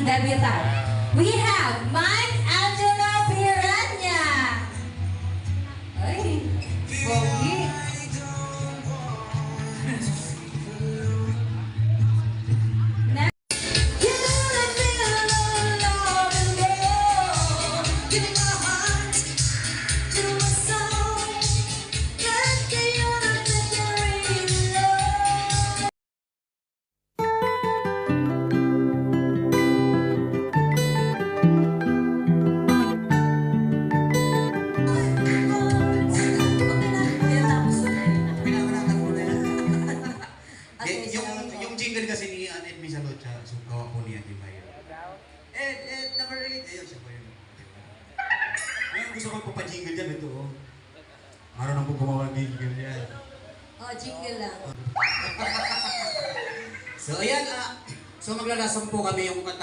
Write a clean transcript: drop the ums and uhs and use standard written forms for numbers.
debutant. We have Mike Angelo Piranya. Ay, pogi. Yung jingle kasi ni Annette Misalot, so gawa po niya, di ba yun? Number 8, ayun, siya po yun. Ngayon gusto ko papajingle dyan, ito oh. Araw na po gumawa ng jingle yan. Oh, jingle lang. So ayan, so maglalasang po kami yung kanta.